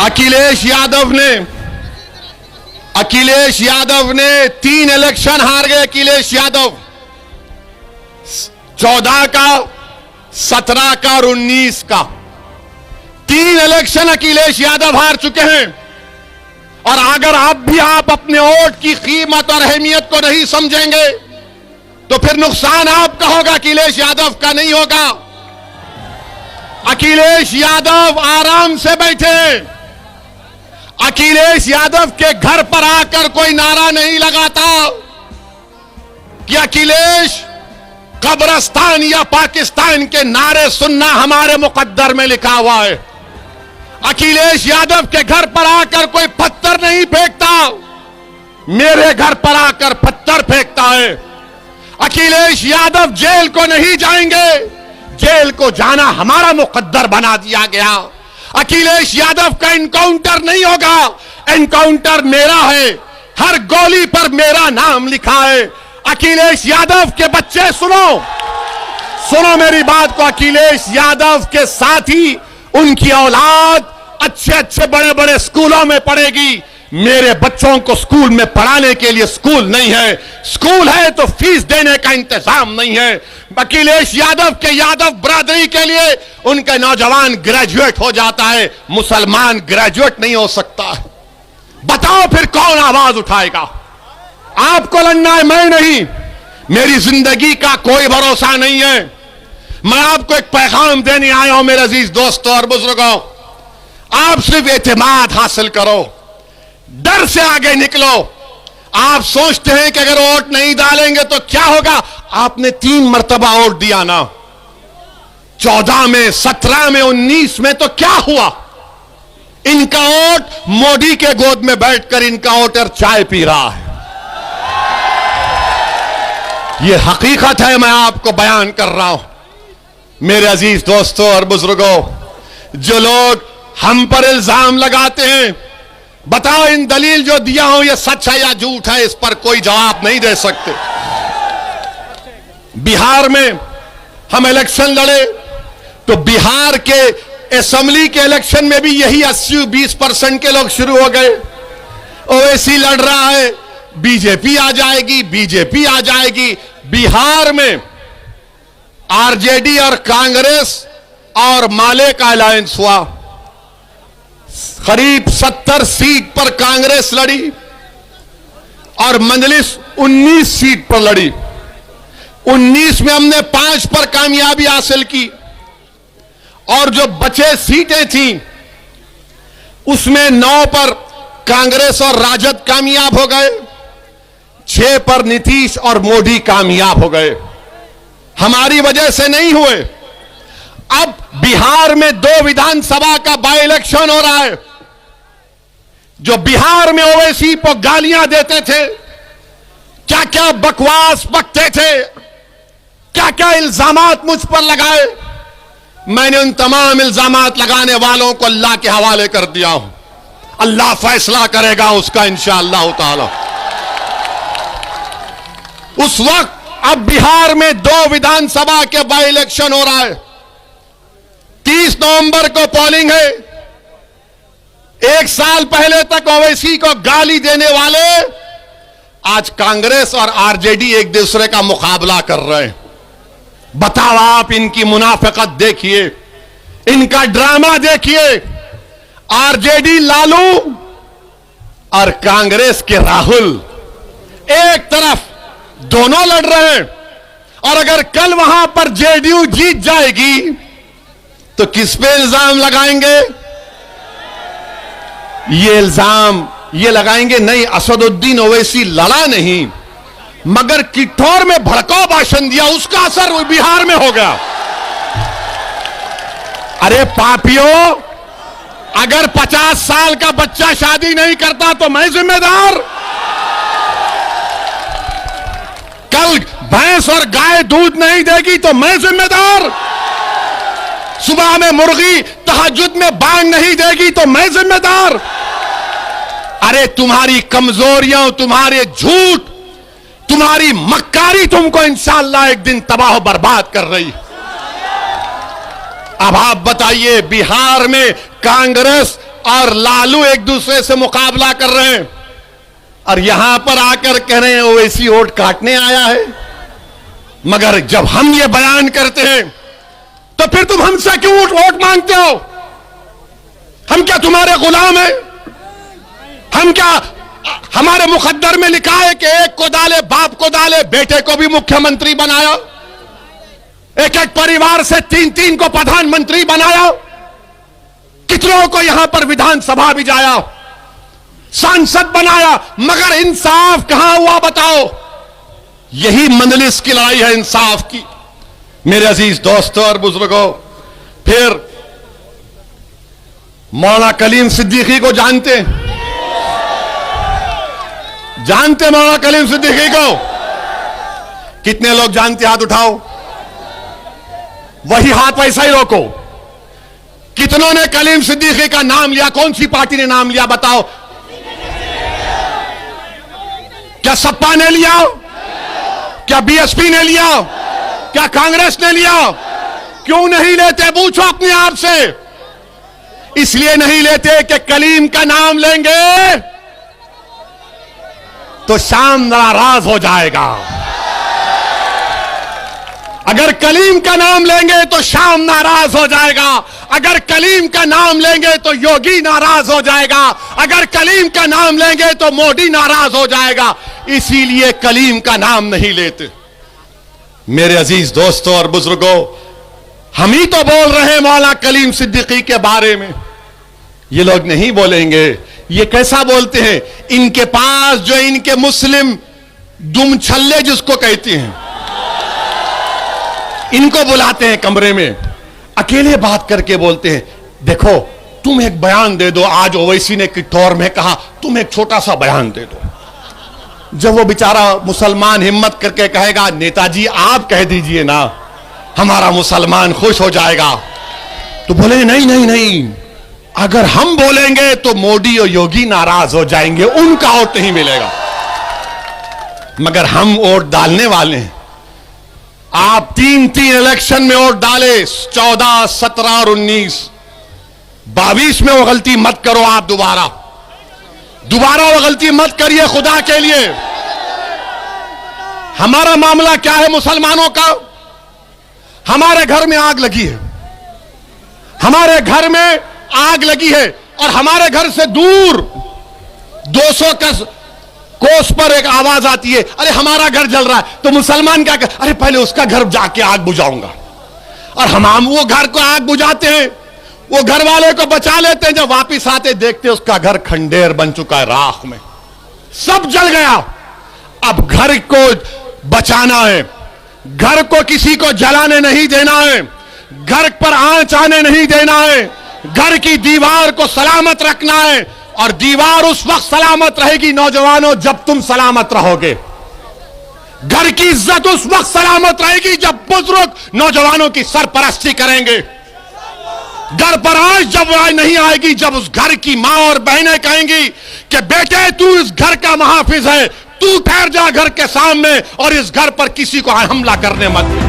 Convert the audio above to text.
अखिलेश यादव ने 3 इलेक्शन हार गए। अखिलेश यादव 14 का, 17 का और 19 का 3 इलेक्शन अखिलेश यादव हार चुके हैं। और अगर आप अपने वोट की कीमत और अहमियत को नहीं समझेंगे तो फिर नुकसान आपका होगा, अखिलेश यादव का नहीं होगा। अखिलेश यादव आराम से बैठे हैं। अखिलेश यादव के घर पर आकर कोई नारा नहीं लगाता कि अखिलेश कब्रिस्तान या पाकिस्तान के नारे सुनना हमारे मुकद्दर में लिखा हुआ है। अखिलेश यादव के घर पर आकर कोई पत्थर नहीं फेंकता, मेरे घर पर आकर पत्थर फेंकता है। अखिलेश यादव जेल को नहीं जाएंगे, जेल को जाना हमारा मुकद्दर बना दिया गया। अखिलेश यादव का एनकाउंटर नहीं होगा, एनकाउंटर मेरा है, हर गोली पर मेरा नाम लिखा है। अखिलेश यादव के बच्चे सुनो मेरी बात को। अखिलेश यादव के साथी, उनकी औलाद अच्छे बड़े बड़े स्कूलों में पढ़ेगी। मेरे बच्चों को स्कूल में पढ़ाने के लिए स्कूल नहीं है, स्कूल है तो फीस देने का इंतजाम नहीं है। अखिलेश यादव के यादव बरादरी के लिए उनका नौजवान ग्रेजुएट हो जाता है, मुसलमान ग्रेजुएट नहीं हो सकता। बताओ फिर कौन आवाज उठाएगा? आपको लड़ना है, मैं नहीं। मेरी जिंदगी का कोई भरोसा नहीं है। मैं आपको एक पैगाम देने आया हूं मेरे अजीज दोस्तों और बुजुर्गों। आप सिर्फ एतमाद हासिल करो, डर से आगे निकलो। आप सोचते हैं कि अगर वोट नहीं डालेंगे तो क्या होगा? आपने 3 मर्तबा वोट दिया ना, 14 में, 17 में, 19 में, तो क्या हुआ? इनका वोट मोदी के गोद में बैठकर इनका वोटर चाय पी रहा है। यह हकीकत है, मैं आपको बयान कर रहा हूं। मेरे अजीज दोस्तों और बुजुर्गों, जो लोग हम पर इल्जाम लगाते हैं, बताओ इन दलील जो दिया हूं ये सच है या झूठ है? इस पर कोई जवाब नहीं दे सकते। बिहार में हम इलेक्शन लड़े तो बिहार के असेंबली के इलेक्शन में भी यही 80-20% के लोग शुरू हो गए। ओवैसी लड़ रहा है, बीजेपी आ जाएगी, बीजेपी आ जाएगी। बिहार में आरजेडी और कांग्रेस और माले का अलायंस हुआ। करीब 70 सीट पर कांग्रेस लड़ी और मंजलिस 19 सीट पर लड़ी। 19 में हमने 5 पर कामयाबी हासिल की और जो बचे सीटें थीं उसमें 9 पर कांग्रेस और राजद कामयाब हो गए, 6 पर नीतीश और मोदी कामयाब हो गए। हमारी वजह से नहीं हुए। अब बिहार में 2 विधानसभा का बाई इलेक्शन हो रहा है। जो बिहार में ओवैसी को गालियां देते थे, क्या क्या बकवास बकते थे, क्या क्या इल्जामात मुझ पर लगाए, मैंने उन तमाम इल्जामात लगाने वालों को अल्लाह के हवाले कर दिया हूं। अल्लाह फैसला करेगा उसका इंशाअल्लाह ताला। उस वक्त अब बिहार में 2 विधानसभा के बाई इलेक्शन हो रहा है। 30 नवंबर को पोलिंग है। 1 साल पहले तक ओवैसी को गाली देने वाले आज कांग्रेस और आरजेडी एक दूसरे का मुकाबला कर रहे हैं। बताओ आप इनकी मुनाफिकत देखिए, इनका ड्रामा देखिए। आरजेडी लालू और कांग्रेस के राहुल एक तरफ, दोनों लड़ रहे हैं। और अगर कल वहां पर जेडीयू जीत जाएगी तो किस पे इल्जाम लगाएंगे? ये इल्जाम ये लगाएंगे, नहीं असदुद्दीन ओवैसी लड़ा नहीं मगर किठौर में भड़काऊ भाषण दिया, उसका असर बिहार में हो गया। अरे पापियों, अगर 50 साल का बच्चा शादी नहीं करता तो मैं जिम्मेदार? कल भैंस और गाय दूध नहीं देगी तो मैं जिम्मेदार? सुबह में मुर्गी तहज्जुद में बांग नहीं देगी तो मैं जिम्मेदार? अरे तुम्हारी कमजोरियां, तुम्हारे झूठ, तुम्हारी मक्कारी तुमको इंशाअल्लाह एक दिन तबाह बर्बाद कर रही। अब आप बताइए, बिहार में कांग्रेस और लालू एक दूसरे से मुकाबला कर रहे हैं और यहां पर आकर कह रहे हैं ओवैसी वोट काटने आया है। मगर जब हम ये बयान करते हैं तो फिर तुम हमसे क्यों वोट मांगते हो? हम क्या तुम्हारे गुलाम हैं? हम क्या, हमारे मुकद्दर में लिखा है कि एक को डाले बाप को डाले, बेटे को भी मुख्यमंत्री बनाया, एक एक परिवार से 3-3 को प्रधानमंत्री बनाया, कितनों को यहां पर विधानसभा भी जाया, सांसद बनाया, मगर इंसाफ कहां हुआ बताओ? यही मंजलिस की लड़ाई है इंसाफ की। मेरे अजीज दोस्तों और बुजुर्गों, फिर मौलाना कलीम सिद्दीकी को जानते मौलाना कलीम सिद्दीकी को? कितने लोग जानते? हाथ उठाओ। वही हाथ वैसा ही रोको। कितनों ने कलीम सिद्दीकी का नाम लिया? कौन सी पार्टी ने नाम लिया बताओ? क्या सपा ने लिया? क्या बीएसपी ने लिया? क्या कांग्रेस ने लिया? क्यों नहीं लेते? पूछो अपने आप से। इसलिए नहीं लेते कि कलीम का नाम लेंगे तो शाम नाराज हो जाएगा। अगर कलीम का नाम लेंगे तो शाम नाराज हो जाएगा। अगर कलीम का नाम लेंगे तो योगी नाराज हो जाएगा। अगर कलीम का नाम लेंगे तो मोदी नाराज हो जाएगा। इसीलिए कलीम का नाम नहीं लेते। मेरे अजीज दोस्तों और बुजुर्गों, हम ही तो बोल रहे हैं मौलाना कलीम सिद्दीकी के बारे में। ये लोग नहीं बोलेंगे। ये कैसा बोलते हैं? इनके पास जो इनके मुस्लिम दुम छल्ले जिसको कहते हैं, इनको बुलाते हैं कमरे में, अकेले बात करके बोलते हैं, देखो तुम एक बयान दे दो। आज ओवैसी ने किटौर में कहा तुम एक छोटा सा बयान दे दो। जब वो बेचारा मुसलमान हिम्मत करके कहेगा नेताजी आप कह दीजिए ना, हमारा मुसलमान खुश हो जाएगा, तो बोले नहीं नहीं नहीं, अगर हम बोलेंगे तो मोदी और योगी नाराज हो जाएंगे, उनका वोट नहीं मिलेगा। मगर हम वोट डालने वाले हैं। आप 3 इलेक्शन में वोट डाले, 14, 17 और 19, 22 में वो गलती मत करो। आप दोबारा वो गलती मत करिए खुदा के लिए। हमारा मामला क्या है मुसलमानों का? हमारे घर में आग लगी है, हमारे घर में आग लगी है और हमारे घर से दूर 200 कोस पर एक आवाज आती है, अरे हमारा घर जल रहा है। तो मुसलमान क्या कर, अरे पहले उसका घर जाके आग बुझाऊंगा। और हम वो घर को आग बुझाते हैं, वो घर वाले को बचा लेते हैं। जब वापिस आते देखते उसका घर खंडेर बन चुका है, राख में सब जल गया। अब घर को बचाना है, घर को किसी को जलाने नहीं देना है, घर पर आंच आने नहीं देना है, घर की दीवार को सलामत रखना है। और दीवार उस वक्त सलामत रहेगी नौजवानों जब तुम सलामत रहोगे। घर की इज्जत उस वक्त सलामत रहेगी जब बुजुर्ग नौजवानों की सरपरस्ती करेंगे। घर पर आज जब नहीं आएगी जब उस घर की मां और बहनें कहेंगी कि बेटे तू इस घर का मुहाफिज है, तू ठहर जा घर के सामने और इस घर पर किसी को हमला करने मत दे।